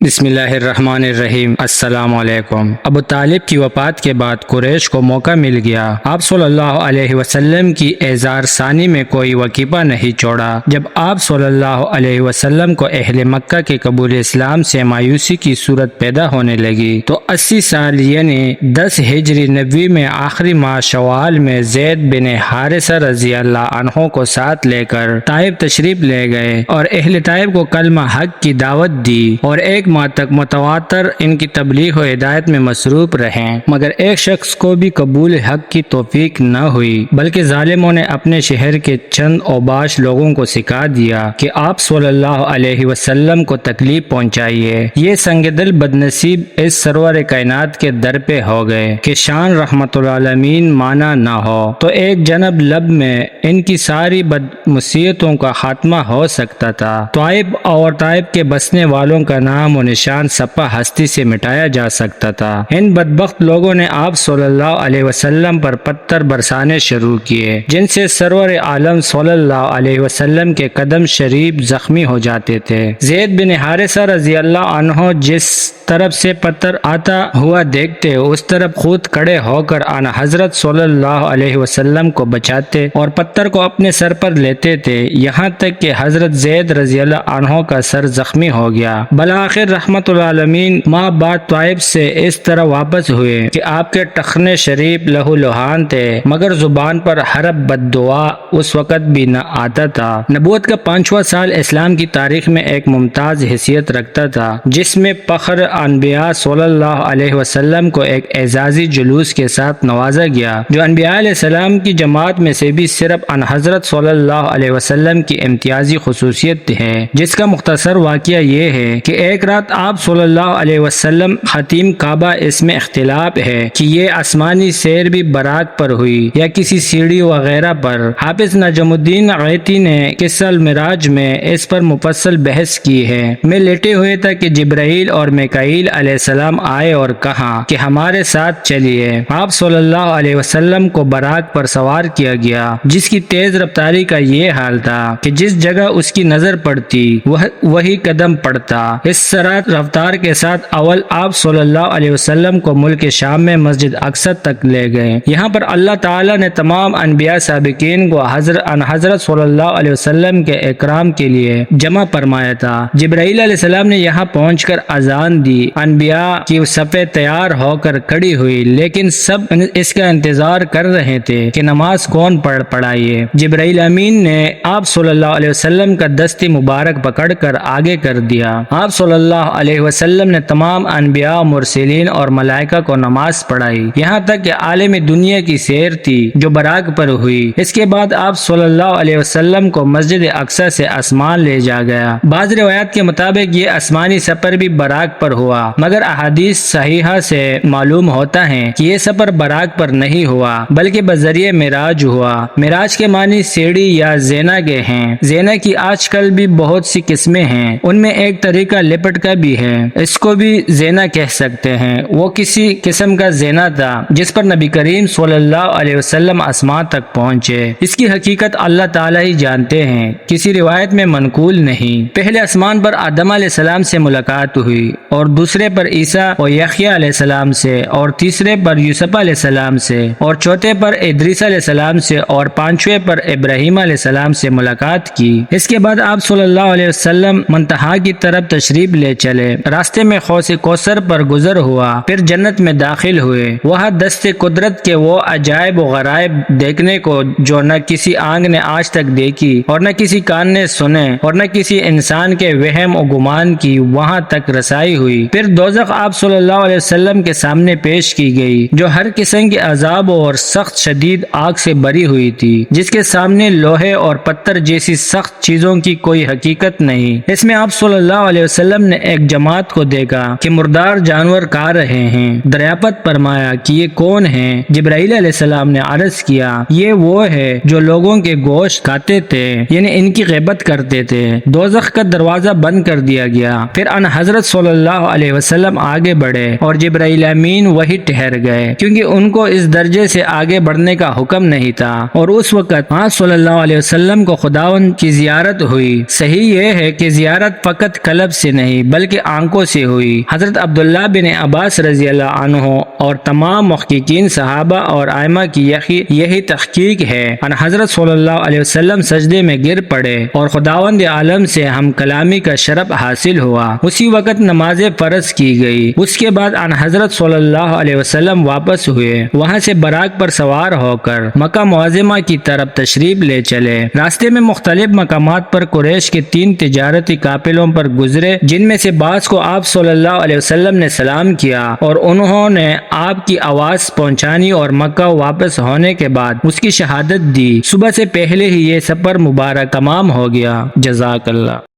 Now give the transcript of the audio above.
بسم اللہ الرحمن الرحیم۔ السلام علیکم۔ ابو طالب کی وفات کے بعد قریش کو موقع مل گیا۔ آپ صلی اللہ علیہ وسلم کی اعزار ثانی میں کوئی وقفہ نہیں چھوڑا۔ جب آپ صلی اللہ علیہ وسلم کو اہل مکہ کے قبول اسلام سے مایوسی کی صورت پیدا ہونے لگی تو 80 سال یعنی 10 ہجری نبوی میں آخری ماہ شوال میں زید بن حارثہ رضی اللہ عنہ کو ساتھ لے کر طائف تشریف لے گئے اور اہل طائف کو کلمہ حق کی دعوت دی اور ایک ماہ تک متواتر ان کی تبلیغ و ہدایت میں مصروف رہے، مگر ایک شخص کو بھی قبول حق کی توفیق نہ ہوئی، بلکہ ظالموں نے اپنے شہر کے چند اوباش لوگوں کو سکھا دیا کہ آپ صلی اللہ علیہ وسلم کو تکلیف پہنچائیے۔ یہ سنگ دل بدنصیب اس سرور کائنات کے در پہ ہو گئے کہ شان رحمت العالمین مانا نہ ہو تو ایک جنب لب میں ان کی ساری بد مصیبتوں کا خاتمہ ہو سکتا تھا۔ طائف اور طائف کے بسنے والوں کا نام و نشان سپہ ہستی سے مٹایا جا سکتا تھا۔ ان بدبخت لوگوں نے آپ صلی اللہ علیہ وسلم پر پتھر برسانے شروع کیے، جن سے سرور عالم صلی اللہ علیہ وسلم کے قدم شریف زخمی ہو جاتے تھے۔ زید بن حارثہ رضی اللہ عنہ جس طرف سے پتھر آتا ہوا دیکھتے اس طرف خود کھڑے ہو کر آن حضرت صلی اللہ علیہ وسلم کو بچاتے اور پتھر کو اپنے سر پر لیتے تھے، یہاں تک کہ حضرت زید رضی اللہ عنہ کا سر زخمی ہو گیا۔ بالآخر رحمت العالمین ماہ بعد طائف سے اس طرح واپس ہوئے کہ آپ کے ٹخنے شریف لہو لہان تھے، مگر زبان پر حرف بد دعا اس وقت بھی نہ آتا تھا۔ نبوت کا 5واں سال اسلام کی تاریخ میں ایک ممتاز حیثیت رکھتا تھا، جس میں فخر انبیاء صلی اللہ علیہ وسلم کو ایک اعزازی جلوس کے ساتھ نوازا گیا، جو انبیاء علیہ السلام کی جماعت میں سے بھی صرف ان حضرت صلی اللہ علیہ وسلم کی امتیازی خصوصیت ہے، جس کا مختصر واقعہ یہ ہے کہ ایک رات آپ صلی اللہ علیہ وسلم خاتم کعبہ، اس میں اختلاف ہے کہ یہ آسمانی سیر بھی براق پر ہوئی یا کسی سیڑھی وغیرہ پر۔ حافظ نجم الدین عیتی نے قصہ المعراج میں اس پر مفصل بحث کی ہے۔ میں لیٹے ہوئے تھا کہ جبرائیل اور میکائیل علیہ السلام آئے اور کہا کہ ہمارے ساتھ چلیے۔ آپ صلی اللہ علیہ وسلم کو براق پر سوار کیا گیا، جس کی تیز رفتاری کا یہ حال تھا کہ جس جگہ اس کی نظر پڑتی وہی قدم پڑتا۔ اس سرعت رفتار کے ساتھ اول آپ صلی اللہ علیہ وسلم کو ملک شام میں مسجد اقصی تک لے گئے۔ یہاں پر اللہ تعالیٰ نے تمام انبیاء سابقین کو حضرت صلی اللہ علیہ وسلم کے اکرام کے لیے جمع فرمایا تھا۔ جبرائیل علیہ السلام نے یہاں پہنچ کر اذان دی، انبیاء کی صفیں تیار ہو کر کھڑی ہوئی، لیکن سب اس کا انتظار کر رہے تھے کہ نماز کون پڑھائے۔ جبرائیل امین نے آپ صلی اللہ علیہ وسلم کا دستی مبارک پکڑ کر آگے کر دیا۔ آپ صلی اللہ علیہ وسلم نے تمام انبیاء، مرسلین اور ملائکہ کو نماز پڑھائی، یہاں تک کہ عالم دنیا کی سیر تھی جو براق پر ہوئی۔ اس کے بعد آپ صلی اللہ علیہ وسلم کو مسجد اقصی سے آسمان لے جا گیا۔ بعض روایات کے مطابق یہ آسمانی سفر بھی براق پر ہوا، مگر احادیث صحیحہ سے معلوم ہوتا ہے کہ یہ سفر براق پر نہیں ہوا بلکہ بذریعہ معراج ہوا۔ معراج کے معنی سیڑھی یا زینہ کے ہیں۔ زینہ کی آج کل بھی بہت سی قسمیں ہیں، ان میں ایک طریقہ لپٹ کا بھی ہے، اس کو بھی زینہ کہہ سکتے ہیں۔ وہ کسی قسم کا زینہ تھا جس پر نبی کریم صلی اللہ علیہ وسلم آسمان تک پہنچے۔ اس کی حقیقت اللہ تعالیٰ ہی جانتے ہیں، کسی روایت میں منقول نہیں۔ پہلے آسمان پر آدم علیہ السلام سے ملاقات ہوئی، اور دوسرے پر عیسیٰ و یحییٰ علیہ السلام سے، اور تیسرے پر یوسف علیہ السلام سے، اور چوتھے پر ادریس علیہ السلام سے، اور پانچویں پر ابراہیم علیہ السلام سے ملاقات کی۔ اس کے بعد آپ صلی اللہ علیہ وسلم منتہا کی طرف تشریف لے چلے، راستے میں حوض کوثر پر گزر ہوا، پھر جنت میں داخل ہوئے۔ وہاں دست قدرت کے وہ عجائب و غرائب دیکھنے کو جو نہ کسی آنکھ نے آج تک دیکھی اور نہ کسی کان نے سنے اور نہ کسی انسان کے وہم و گمان کی وہاں تک رسائی ہوئی۔ پھر دوزخ آپ صلی اللہ علیہ وسلم کے سامنے پیش کی گئی، جو ہر قسم کے عذاب اور سخت شدید آگ سے بری ہوئی تھی، جس کے سامنے لوہے اور پتھر جیسی سخت چیزوں کی کوئی حقیقت نہیں۔ اس میں آپ صلی اللہ علیہ وسلم نے ایک جماعت کو دیکھا کہ مردار جانور کھا رہے ہیں۔ دریافت فرمایا کہ یہ کون ہیں؟ جبرائیل علیہ السلام نے عرض کیا، یہ وہ ہے جو لوگوں کے گوشت کھاتے تھے، یعنی ان کی غیبت کرتے تھے۔ دوزخ کا دروازہ بند کر دیا گیا۔ پھر ان حضرت صلی اللہ علیہ وسلم آگے بڑھے پڑے اور جبرائیل امین وہی ٹھہر گئے، کیونکہ ان کو اس درجے سے آگے بڑھنے کا حکم نہیں تھا، اور اس وقت آپ صلی اللہ علیہ وسلم کو خداوند کی زیارت ہوئی۔ صحیح یہ ہے کہ زیارت فقط قلب سے نہیں بلکہ آنکھوں سے ہوئی۔ حضرت عبداللہ بن عباس رضی اللہ عنہ اور تمام محققین صحابہ اور ائمہ کی یہی تحقیق ہے اور حضرت صلی اللہ علیہ وسلم سجدے میں گر پڑے اور خداوند عالم سے ہم کلامی کا شرف حاصل ہوا۔ اسی وقت نماز فرض کی گئی۔ اس کے بعد ان حضرت صلی اللہ علیہ وسلم واپس ہوئے، وہاں سے براق پر سوار ہو کر مکہ معظمہ کی طرف تشریف لے چلے۔ راستے میں مختلف مقامات پر قریش کے 3 تجارتی قافلوں پر گزرے، جن میں سے بعض کو آپ صلی اللہ علیہ وسلم نے سلام کیا اور انہوں نے آپ کی آواز پہنچانی اور مکہ واپس ہونے کے بعد اس کی شہادت دی۔ صبح سے پہلے ہی یہ سفر مبارک تمام ہو گیا۔ جزاک اللہ۔